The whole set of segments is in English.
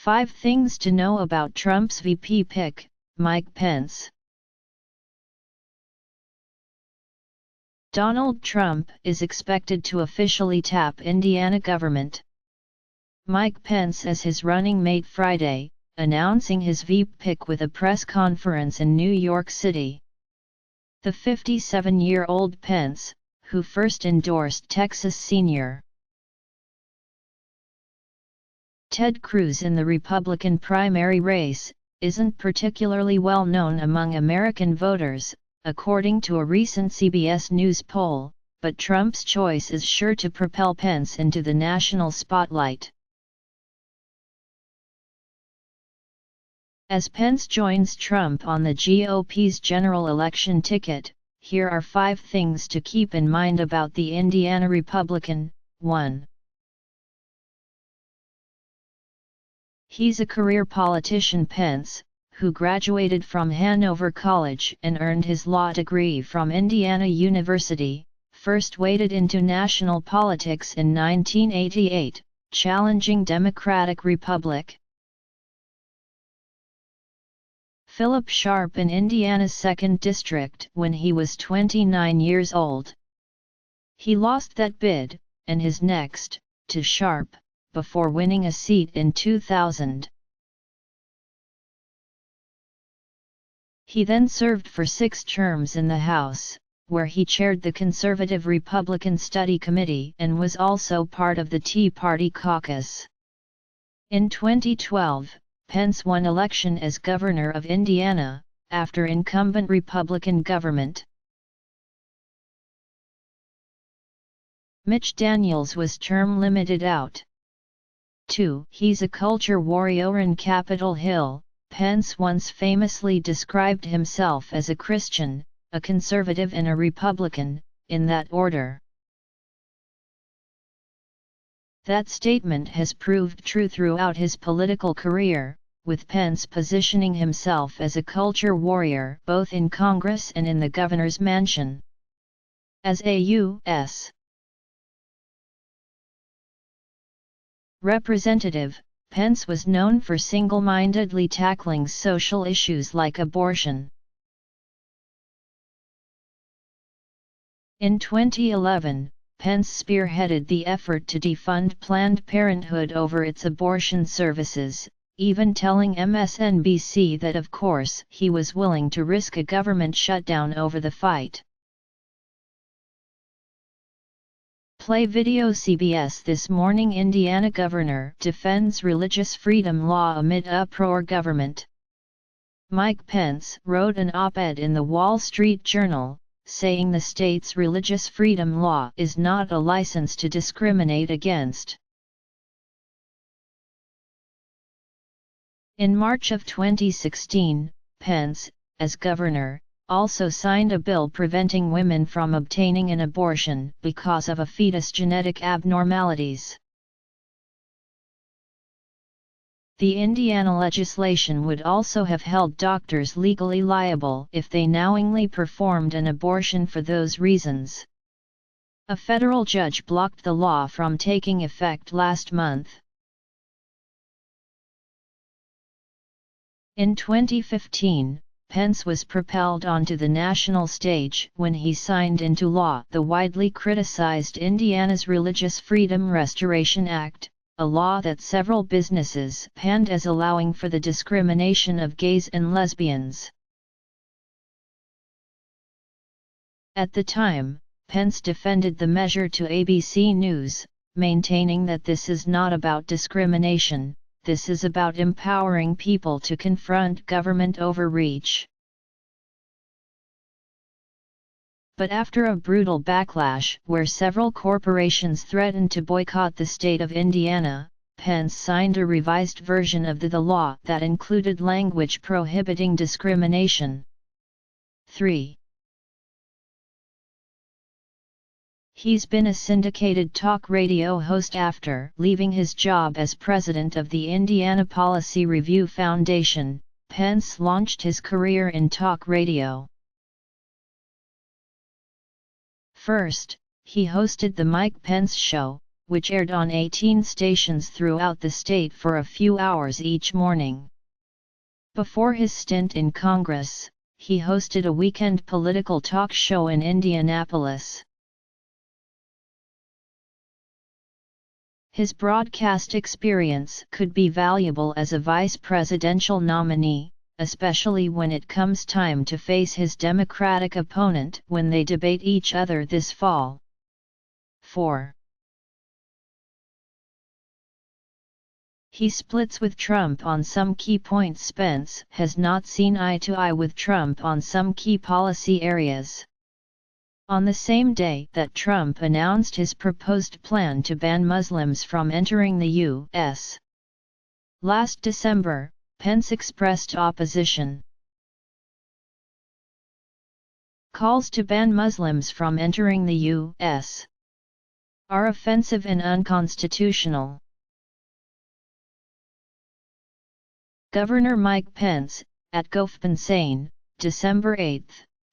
5 Things to Know About Trump's VP Pick, Mike Pence. Donald Trump is expected to officially tap Indiana government. Mike Pence as his running mate Friday, announcing his VP pick with a press conference in New York City. The 57-year-old Pence, who first endorsed Texas Sr. Ted Cruz in the Republican primary race, isn't particularly well known among American voters, according to a recent CBS News poll, but Trump's choice is sure to propel Pence into the national spotlight. As Pence joins Trump on the GOP's general election ticket, here are 5 things to keep in mind about the Indiana Republican. 1. He's a career politician. Pence, who graduated from Hanover College and earned his law degree from Indiana University, first waded into national politics in 1988, challenging Democratic Republic Philip Sharp in Indiana's 2nd District when he was 29 years old. He lost that bid, and his next, to Sharp, before winning a seat in 2000. He then served for 6 terms in the House, where he chaired the Conservative Republican Study Committee and was also part of the Tea Party caucus. In 2012, Pence won election as governor of Indiana, after incumbent Republican government Mitch Daniels was term limited out. 2. He's a culture warrior in Capitol Hill. Pence once famously described himself as a Christian, a conservative and a Republican, in that order. That statement has proved true throughout his political career, with Pence positioning himself as a culture warrior both in Congress and in the governor's mansion. As a U.S. representative, Pence was known for single-mindedly tackling social issues like abortion. In 2011, Pence spearheaded the effort to defund Planned Parenthood over its abortion services, even telling MSNBC that of course he was willing to risk a government shutdown over the fight. Play video. CBS This Morning. Indiana governor defends religious freedom law amid uproar. Government. Mike Pence wrote an op-ed in the Wall Street Journal, saying the state's religious freedom law is not a license to discriminate against. In March of 2016, Pence, as governor, also signed a bill preventing women from obtaining an abortion because of a fetus' genetic abnormalities. The Indiana legislation would also have held doctors legally liable if they knowingly performed an abortion for those reasons. A federal judge blocked the law from taking effect last month. In 2015, Pence was propelled onto the national stage when he signed into law the widely criticized Indiana's Religious Freedom Restoration Act, a law that several businesses panned as allowing for the discrimination of gays and lesbians. At the time, Pence defended the measure to ABC News, maintaining that this is not about discrimination. This is about empowering people to confront government overreach. But after a brutal backlash where several corporations threatened to boycott the state of Indiana, Pence signed a revised version of the law that included language prohibiting discrimination. 3. He's been a syndicated talk radio host after leaving his job as president of the Indiana Policy Review Foundation. Pence launched his career in talk radio. First, he hosted The Mike Pence Show, which aired on 18 stations throughout the state for a few hours each morning. Before his stint in Congress, he hosted a weekend political talk show in Indianapolis. His broadcast experience could be valuable as a vice presidential nominee, especially when it comes time to face his Democratic opponent when they debate each other this fall. 4. He splits with Trump on some key points. Pence has not seen eye to eye with Trump on some key policy areas. On the same day that Trump announced his proposed plan to ban Muslims from entering the U.S. last December, Pence expressed opposition. Calls to ban Muslims from entering the U.S. are offensive and unconstitutional. Governor Mike Pence, at GovPensane, December 8,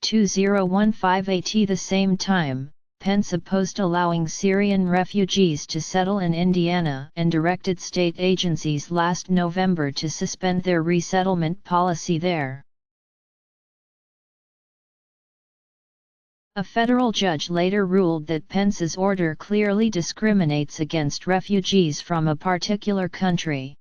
2015. At the same time, Pence opposed allowing Syrian refugees to settle in Indiana and directed state agencies last November to suspend their resettlement policy there. A federal judge later ruled that Pence's order clearly discriminates against refugees from a particular country.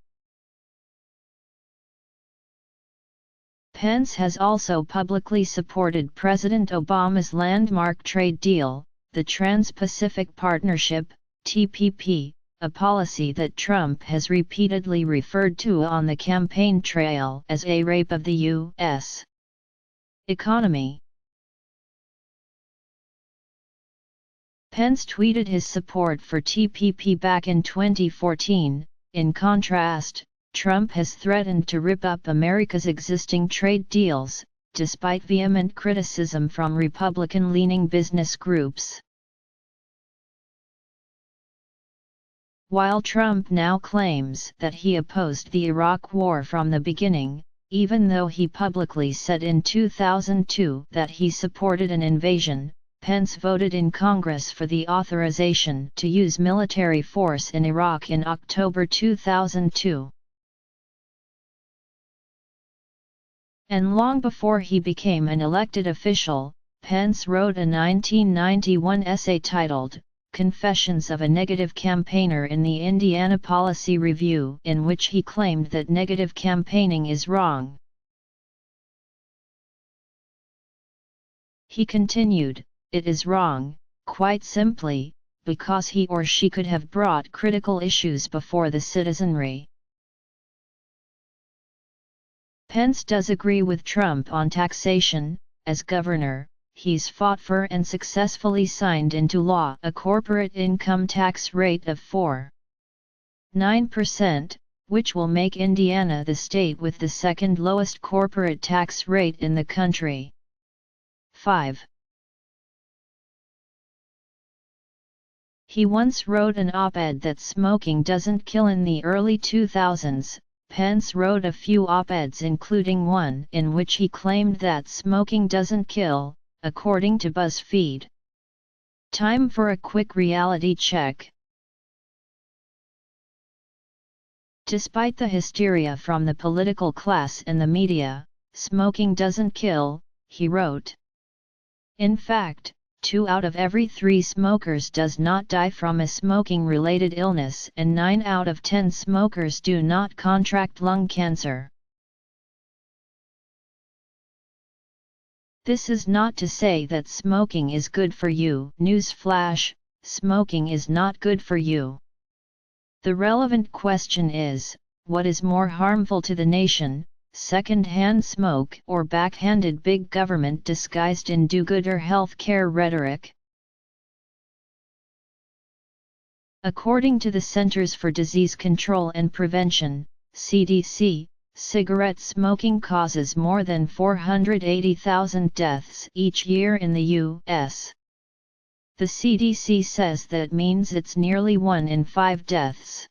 Pence has also publicly supported President Obama's landmark trade deal, the Trans-Pacific Partnership, TPP, a policy that Trump has repeatedly referred to on the campaign trail as a rape of the U.S. economy. Pence tweeted his support for TPP back in 2014. In contrast, Trump has threatened to rip up America's existing trade deals, despite vehement criticism from Republican-leaning business groups. While Trump now claims that he opposed the Iraq War from the beginning, even though he publicly said in 2002 that he supported an invasion, Pence voted in Congress for the authorization to use military force in Iraq in October 2002. And long before he became an elected official, Pence wrote a 1991 essay titled, Confessions of a Negative Campaigner in the Indiana Policy Review, in which he claimed that negative campaigning is wrong. He continued, "It is wrong, quite simply, because he or she could have brought critical issues before the citizenry." Pence does agree with Trump on taxation. As governor, he's fought for and successfully signed into law a corporate income tax rate of 4.9%, which will make Indiana the state with the second lowest corporate tax rate in the country. 5. He once wrote an op-ed that smoking doesn't kill. In the early 2000s, Pence wrote a few op-eds, including one in which he claimed that smoking doesn't kill, according to BuzzFeed. Time for a quick reality check. Despite the hysteria from the political class and the media, smoking doesn't kill, he wrote. In fact, 2 out of every 3 smokers does not die from a smoking-related illness, and 9 out of 10 smokers do not contract lung cancer. This is not to say that smoking is good for you. Newsflash: smoking is not good for you. The relevant question is, what is more harmful to the nation, second-hand smoke or backhanded big government disguised in do-gooder health care rhetoric? According to the Centers for Disease Control and Prevention, CDC, cigarette smoking causes more than 480,000 deaths each year in the U.S. The CDC says that means it's nearly 1 in 5 deaths.